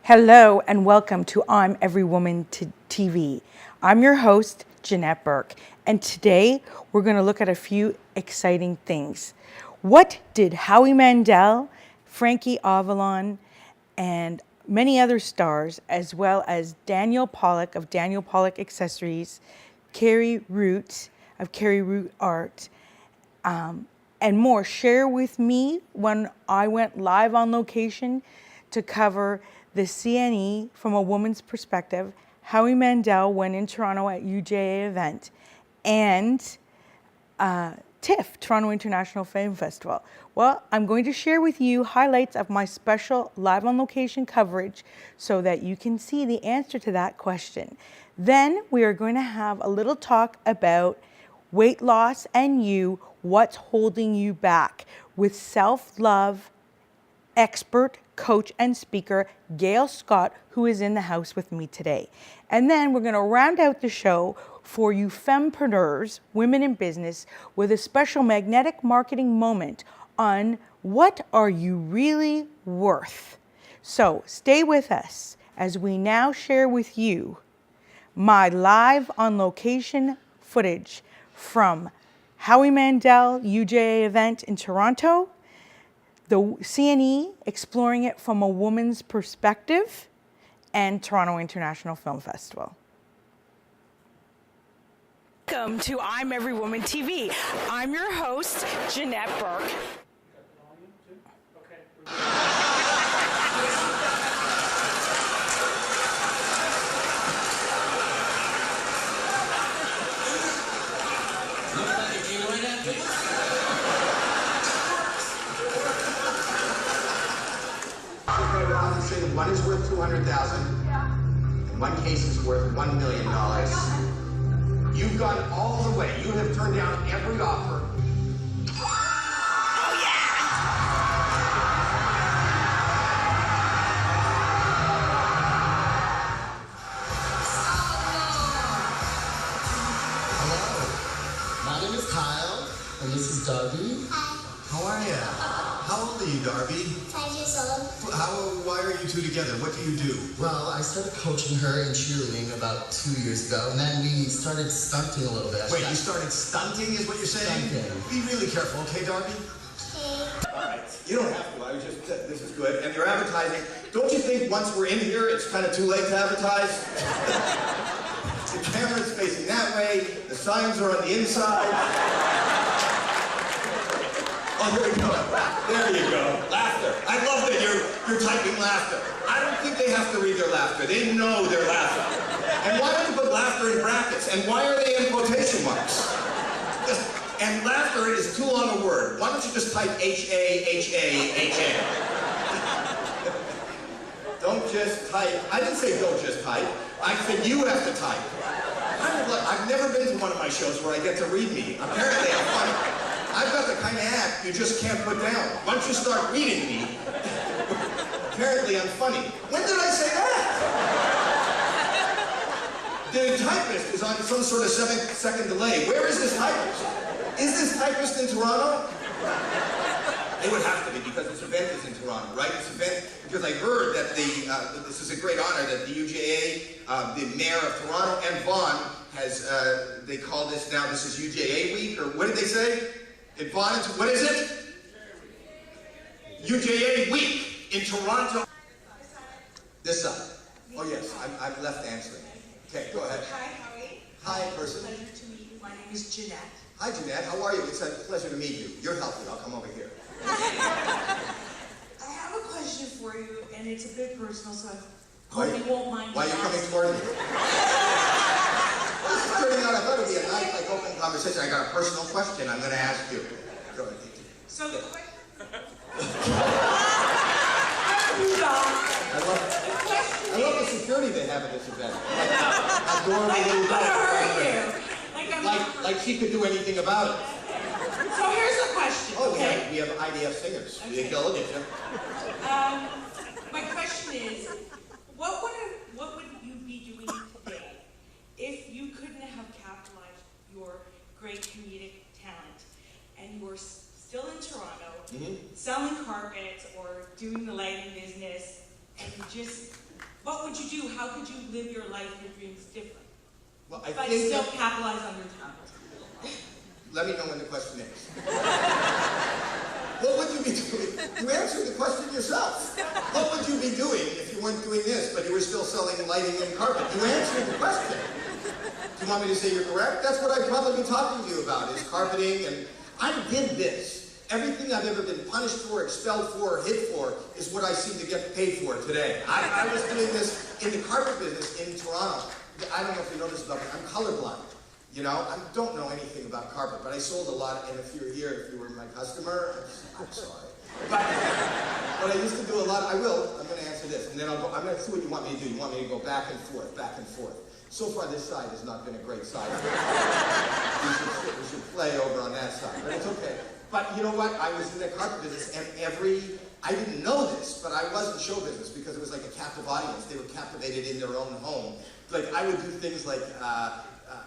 Hello and welcome to I'm Every Woman TV. I'm your host, Janette Burke, and today we're going to look at a few exciting things. What did Howie Mandel, Frankie Avalon, and many other stars, as well as Daniel Pollak of Daniel Pollak Accessories, Carrie Wroot of Carrie Wroot Art, and more, share with me when I went live on location to cover the CNE from a woman's perspective, Howie Mandel went in Toronto at UJA event, and TIFF, Toronto International Film Festival. Well, I'm going to share with you highlights of my special live on location coverage so that you can see the answer to that question. Then we are going to have a little talk about weight loss and you, what's holding you back, with self-love expert, coach, and speaker, Gail Scott, who is in the house with me today. And then we're going to round out the show for you fempreneurs, women in business, with a special magnetic marketing moment on what are you really worth. So stay with us as we now share with you my live on location footage from Howie Mandel UJA event in Toronto, the CNE, exploring it from a woman's perspective, and Toronto International Film Festival. Welcome to I'm Every Woman TV. I'm your host, Janette Burke. One is worth $200,000, and one case is worth $1 million. You've gone all the way. You have turned down every offer. Oh, yeah! Hello. My name is Kyle, and this is Darby. Hi. How are you? How old are you, Darby? 5 years old. Why are you two together? What do you do? Well, I started coaching her in cheerleading about 2 years ago, and then we started stunting a little bit. Wait, you started stunting is what you're saying? Stunting. Be really careful, okay, Darby? Okay. All right. You don't have to. I was just, this is good. And you're advertising. Don't you think once we're in here, it's kind of too late to advertise? The camera's facing that way. The signs are on the inside. Oh, here we go. There you go. Laughter. I love that you're typing laughter. I don't think they have to read their laughter. They know they're laughing. And why don't you put laughter in brackets? And why are they in quotation marks? And laughter is too long a word. Why don't you just type H-A-H-A-H-A? Don't just type. I didn't say don't just type. I said you have to type. I've never been to one of my shows where I get to read me. Apparently I'm funny. I've got the kind of act you just can't put down. Once you start reading me, apparently I'm funny. When did I say that? The typist is on some sort of 7-second delay. Where is this typist? Is this typist in Toronto? It would have to be because this event is in Toronto, right? This event, because I heard that this is a great honor that the UJA, the mayor of Toronto and Vaughan has, they call this now, this is UJA week, or what did they say? In Vaughan, what is it? UJA week in Toronto. This side. Oh yes, I'm left answering. Okay, go ahead. Hi, Howie. Hi, person. Pleasure to meet you. My name is Janette. Hi, Janette. How are you? It's a pleasure to meet you. You're healthy. I'll come over here. I have a question for you, and it's a bit personal, so I hope you won't mind. Why are you coming toward me? This is turning out, I thought it would be a nice, like, open conversation. I got a personal question I'm going to ask you. Go ahead. So the question... I love the security they have at this event. Like I'm gonna hurt you. Like she could do anything about it. So here's the question, Oh, okay? we have IDF singers. Okay. Go get you. My question is, what would you be doing today if you couldn't have capitalized your great comedic talent and you were still in Toronto, selling carpets or doing the lighting business, and what would you do? How could you live your life, your dreams different? Well, But still capitalize on your talent. Let me know when the question is. What would you be doing? You answered the question yourself. What would you be doing if you weren't doing this, but you were still selling lighting and carpet? You answered the question. Do you want me to say you're correct? That's what I'd probably be talking to you about, is carpeting. And I did this. Everything I've ever been punished for, expelled for, or hit for is what I seem to get paid for today. I was doing this in the carpet business in Toronto. I don't know if you know this about me. I'm colorblind. You know, I don't know anything about carpet, but I sold a lot, and if you're here, if you were my customer, I'm sorry. But I used to do a lot, I'm going to answer this, and then I'm going to see what you want me to do. You want me to go back and forth, back and forth. So far, this side has not been a great side. We should play over on that side, but it's okay. But you know what? I was in the carpet business, and I didn't know this, but I was in show business because it was like a captive audience. They were captivated in their own home. Like, I would do things like,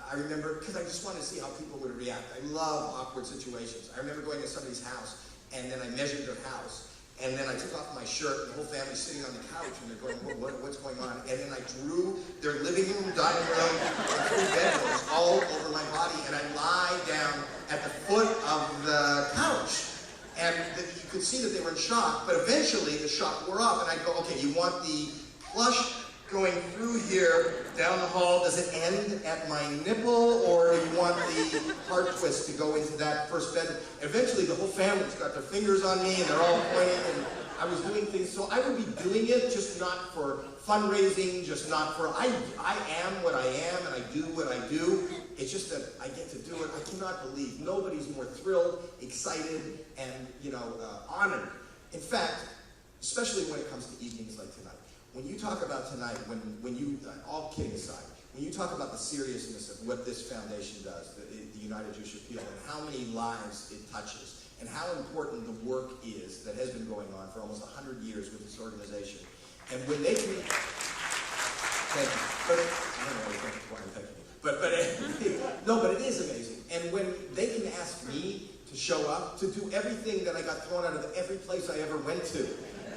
I remember, because I just wanted to see how people would react. I love awkward situations. I remember going to somebody's house, and then I measured their house, and then I took off my shirt, and the whole family's sitting on the couch, and they're going, what's going on? And then I drew their living room, dining room, and 3 bedrooms all over my body, and I lie down at the foot of the couch. And you could see that they were in shock, but eventually the shock wore off, and I'd go, okay, you want the plush going through here, down the hall, does it end at my nipple, or do you want the heart twist to go into that first bedroom? Eventually, the whole family's got their fingers on me, and they're all pointing, and I was doing things. So I would be doing it, just not for fundraising, just not for, I am what I am, and I do what I do. It's just that I get to do it. I cannot believe nobody's more thrilled, excited, and, honored. In fact, especially when it comes to evenings like tonight. When you talk about tonight, when you, all kidding aside, when you talk about the seriousness of what this foundation does, the United Jewish Appeal, and how many lives it touches, and how important the work is that has been going on for almost 100 years with this organization, and when they can, thank you, but, I don't know why I'm thanking you, but no, but it is amazing, and when they can ask me to show up, to do everything that I got thrown out of every place I ever went to,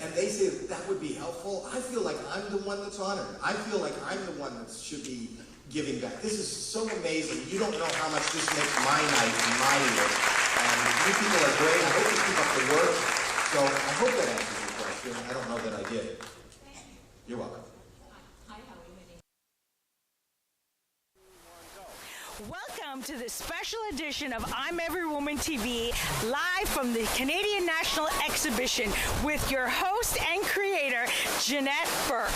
and they say that would be helpful, I feel like I'm the one that's honored. I feel like I'm the one that should be giving back. This is so amazing. You don't know how much this makes my night and my year. You people are great. I hope you keep up the work. So I hope that answers your question. I don't know that I did. You're welcome. Welcome to this special edition of I'm Every Woman TV, live from the Canadian National Exhibition with your host and creator, Janette Burke.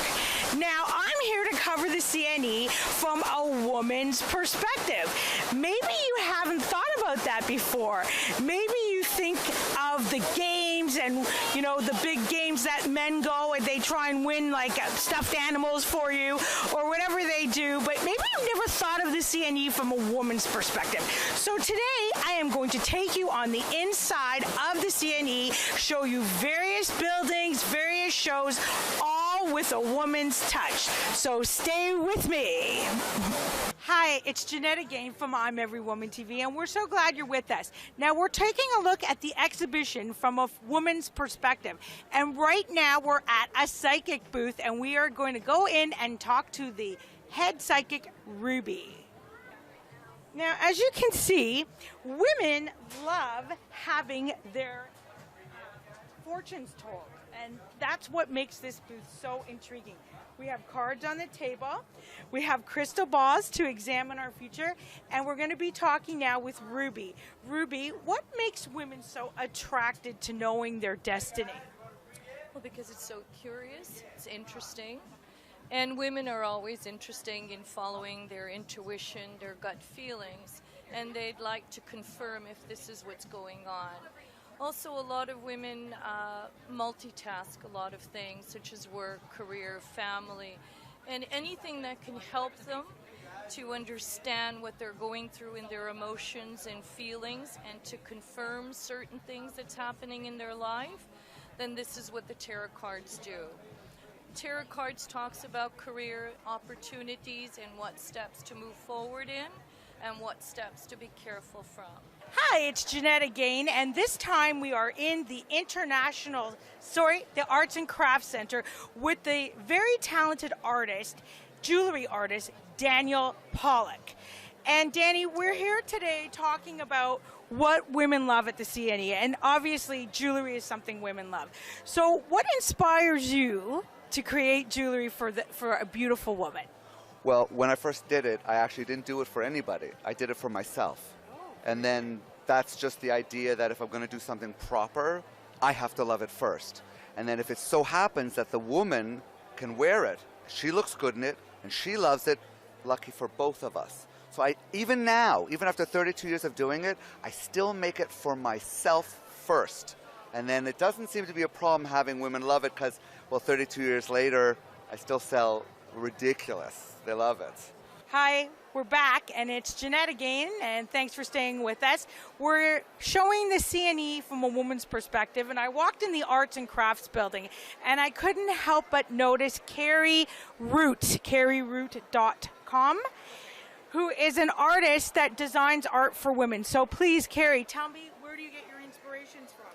Now, I'm here to cover the CNE from a woman's perspective. Maybe you haven't thought about that before. Maybe you think of the games and, the big games that men go and they try and win like stuffed animals for you or whatever they do, but maybe you've never thought of the CNE from a woman's perspective. So today I am going to take you on the inside of the CNE, show you various buildings, various shows, all with a woman's touch. So stay with me. Hi, it's Janette again from I'm Every Woman TV, and we're so glad you're with us. Now, we're taking a look at the exhibition from a woman's perspective, and right now we're at a psychic booth, and we are going to go in and talk to the head psychic, Ruby. Now, as you can see, women love having their fortunes told, and that's what makes this booth so intriguing. We have cards on the table, we have crystal balls to examine our future, and we're going to be talking now with Ruby. Ruby, what makes women so attracted to knowing their destiny? Well, because it's so curious, it's interesting, and women are always interesting in following their intuition, their gut feelings, and they'd like to confirm if this is what's going on. Also, a lot of women multitask a lot of things, such as work, career, family, and anything that can help them to understand what they're going through in their emotions and feelings and to confirm certain things that's happening in their life, then this is what the tarot cards do. Tarot cards talks about career opportunities and what steps to move forward in and what steps to be careful from. Hi, it's Janette again, and this time we are in the the Arts and Crafts Center with the very talented artist, jewelry artist, Daniel Pollak. And Danny, we're here today talking about what women love at the CNE, and obviously jewelry is something women love. So what inspires you to create jewelry for a beautiful woman? Well, when I first did it, I actually didn't do it for anybody. I did it for myself. And then that's just the idea that if I'm going to do something proper, I have to love it first. And then if it so happens that the woman can wear it, she looks good in it, and she loves it, lucky for both of us. So even now, even after 32 years of doing it, I still make it for myself first. And then it doesn't seem to be a problem having women love it because, well, 32 years later, I still sell ridiculous. They love it. Hi, we're back, and it's Janette again, and thanks for staying with us. We're showing the CNE from a woman's perspective, and I walked in the Arts and Crafts building, and I couldn't help but notice Carrie Wroot, carriewroot.com, who is an artist that designs art for women. So please, Carrie, tell me, where do you get your inspirations from?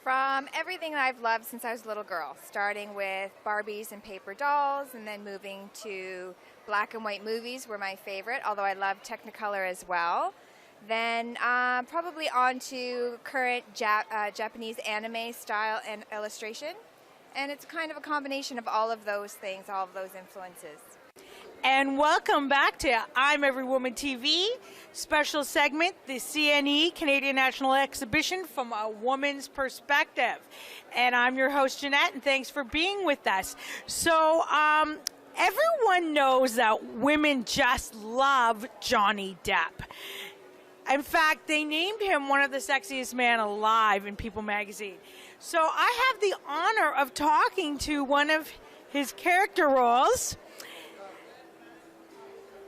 From everything that I've loved since I was a little girl, starting with Barbies and paper dolls, and then moving to black and white movies were my favorite, although I love Technicolor as well. Then probably on to current Japanese anime style and illustration. And it's kind of a combination of all of those things, all of those influences. And welcome back to I'm Every Woman TV, special segment, the CNE, Canadian National Exhibition from a woman's perspective. And I'm your host, Janette, and thanks for being with us. So everyone knows that women just love Johnny Depp. In fact, they named him one of the sexiest men alive in People magazine. So I have the honor of talking to one of his character roles,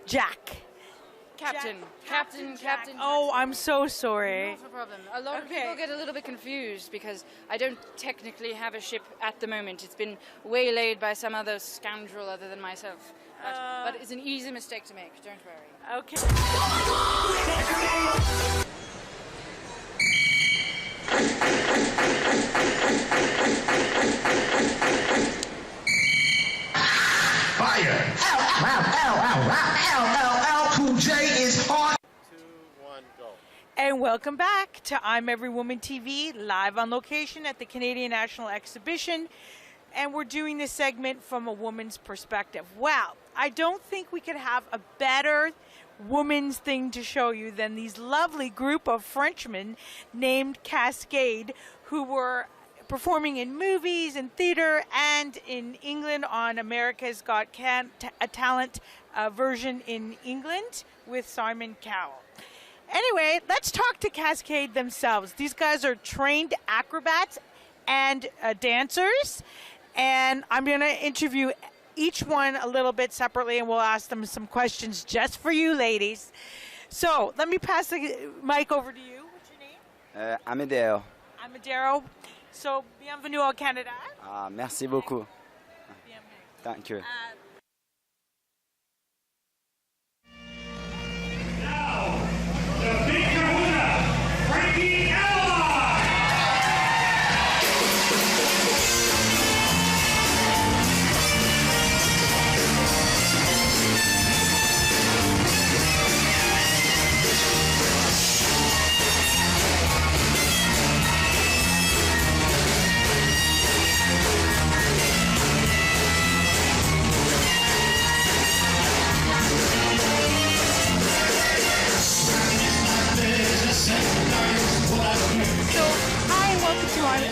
Jack. Captain. Oh, I'm so sorry. Not a problem. A lot of people get a little bit confused because I don't technically have a ship at the moment. It's been waylaid by some other scoundrel other than myself. But it's an easy mistake to make, don't worry. Okay. Fire! Cool J is hot. 2, 1, go. And welcome back to I'm Every Woman TV, live on location at the Canadian National Exhibition. And we're doing this segment from a woman's perspective. Well, I don't think we could have a better woman's thing to show you than these lovely group of Frenchmen named Cascade, who were performing in movies and theater and in England on America's Got Talent version in England with Simon Cowell. Anyway, let's talk to Cascade themselves. These guys are trained acrobats and dancers, and I'm going to interview each one a little bit separately, and we'll ask them some questions just for you ladies. So let me pass the mic over to you. What's your name? Amadeo. Amadeo. So, bienvenue au Canada. Merci beaucoup. Bienvenue. Thank you. Now, the big kahuna, Frankie Avalon!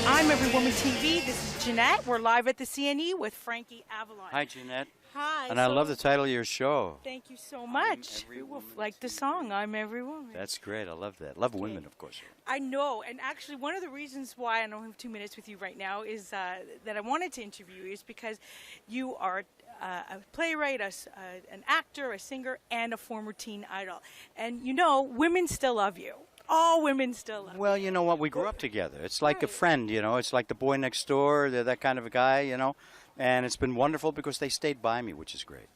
I'm Every Woman TV. This is Janette. We're live at the CNE with Frankie Avalon. Hi, Janette. Hi. And I love the title of your show. Thank you so much. You will like the song, I'm Every Woman. That's great. I love that. Love women, of course. I know. And actually, one of the reasons why I don't have 2 minutes with you right now is that I wanted to interview you is because you are a playwright, an actor, a singer, and a former teen idol. And you know, women still love you. All women still love you. Well, you know what? We grew up together. It's like a friend, you know. It's like the boy next door. They're that kind of a guy, you know. And it's been wonderful because they stayed by me, which is great.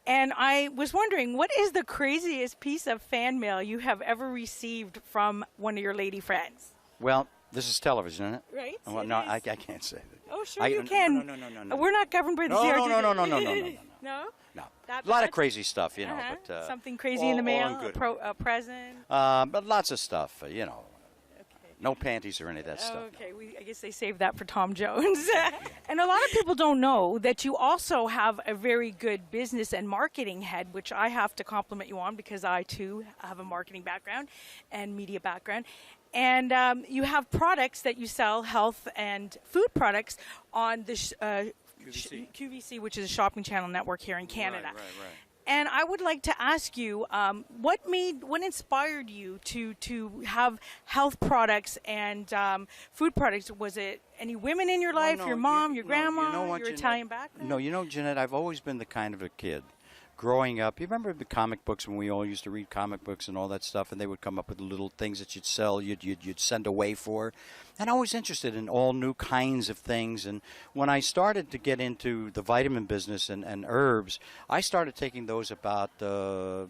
And I was wondering, what is the craziest piece of fan mail you have ever received from one of your lady friends? Well, this is television, isn't it? Right. Well, no, I can't say that. Oh, sure you can. No. We're not governed by the No, CRTC. no. No? No. That A lot bad? of crazy stuff, you know. But, something crazy in the all mail, in good. a present. But lots of stuff, you know. No panties or any of that stuff. Okay, I guess they saved that for Tom Jones. And a lot of people don't know that you also have a very good business and marketing head, which I have to compliment you on because I, too, have a marketing background and media background. And you have products that you sell, health and food products, on the QVC, which is a shopping channel network here in Canada. Right. And I would like to ask you, what inspired you to have health products and food products? Was it any women in your life, your mom, your grandma, your Italian background? No, you know, Janette, I've always been the kind of a kid. Growing up, you remember the comic books when we all used to read comic books and all that stuff, and they would come up with little things that you'd sell, you'd send away for. And I was interested in all new kinds of things. And when I started to get into the vitamin business and herbs, I started taking those about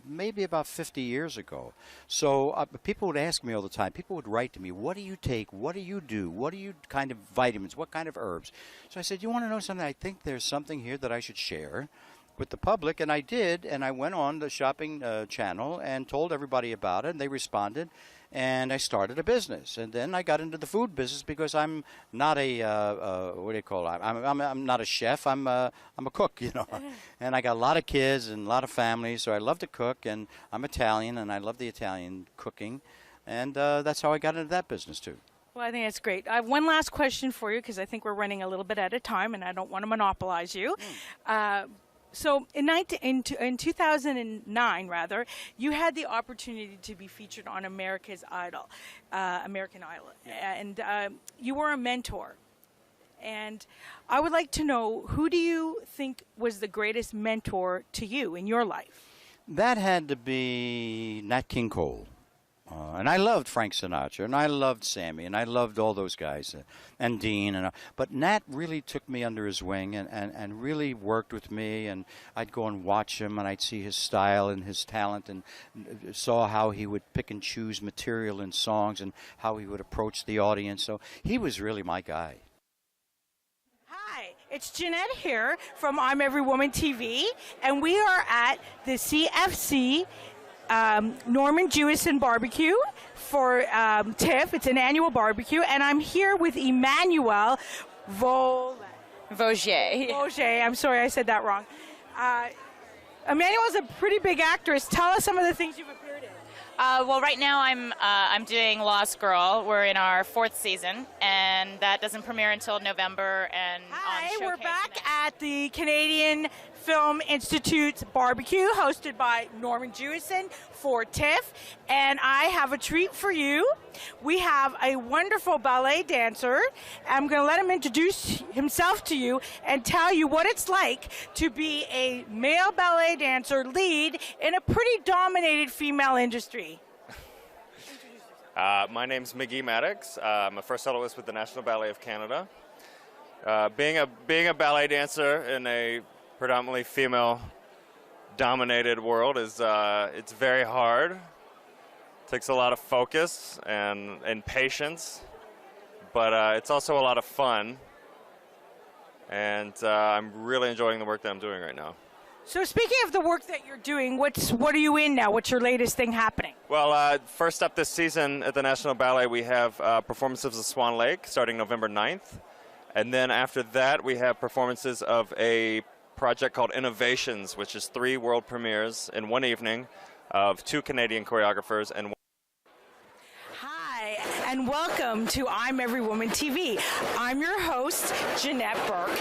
maybe about 50 years ago. So people would ask me all the time. People would write to me, what do you take? What do you do? What do you kind of vitamins? What kind of herbs? So I said, you want to know something? I think there's something here that I should share with the public, and I did, and I went on the shopping channel and told everybody about it, and they responded, and I started a business. And then I got into the food business because I'm not a what do you call it? I'm not a chef. I'm a cook, you know. And I got a lot of kids and a lot of families, so I love to cook, and I'm Italian, and I love the Italian cooking, and that's how I got into that business too. Well, I think that's great. I have one last question for you because I think we're running a little bit at a time, and I don't want to monopolize you. So in 2009, rather, you had the opportunity to be featured on American Idol, and you were a mentor. And I would like to know, who do you think was the greatest mentor to you in your life? That had to be Nat King Cole. And I loved Frank Sinatra, and I loved Sammy, and I loved all those guys, and Dean. But Nat really took me under his wing and really worked with me, and I'd go and watch him, and I'd see his style and his talent, and saw how he would pick and choose material in songs and how he would approach the audience. So he was really my guy. Hi, it's Janette here from I'm Every Woman TV, and we are at the CFC Norman Jewison Barbecue for TIFF. It's an annual barbecue, and I'm here with Emmanuel Vaugier. I'm sorry I said that wrong. Emmanuel's a pretty big actress. Tell us some of the things you've appeared in. Well, right now I'm doing Lost Girl. We're in our 4th season, and that doesn't premiere until November. And Hi, we're back at the Canadian Film Institute's barbecue, hosted by Norman Jewison for TIFF, and I have a treat for you. We have a wonderful ballet dancer. I'm going to let him introduce himself to you and tell you what it's like to be a male ballet dancer lead in a pretty dominated female industry. My name's McGee Maddox. I'm a first soloist with the National Ballet of Canada. Being a ballet dancer in a predominantly female-dominated world is it's very hard. Takes a lot of focus and patience, but it's also a lot of fun. And I'm really enjoying the work that I'm doing right now. So speaking of the work that you're doing, what are you in now? What's your latest thing happening? Well, first up this season at the National Ballet, we have performances of Swan Lake starting November 9th. And then after that, we have performances of a project called Innovations, which is 3 world premieres in one evening of 2 Canadian choreographers and Hi, and welcome to I'm Every Woman TV. I'm your host, Janette Burke.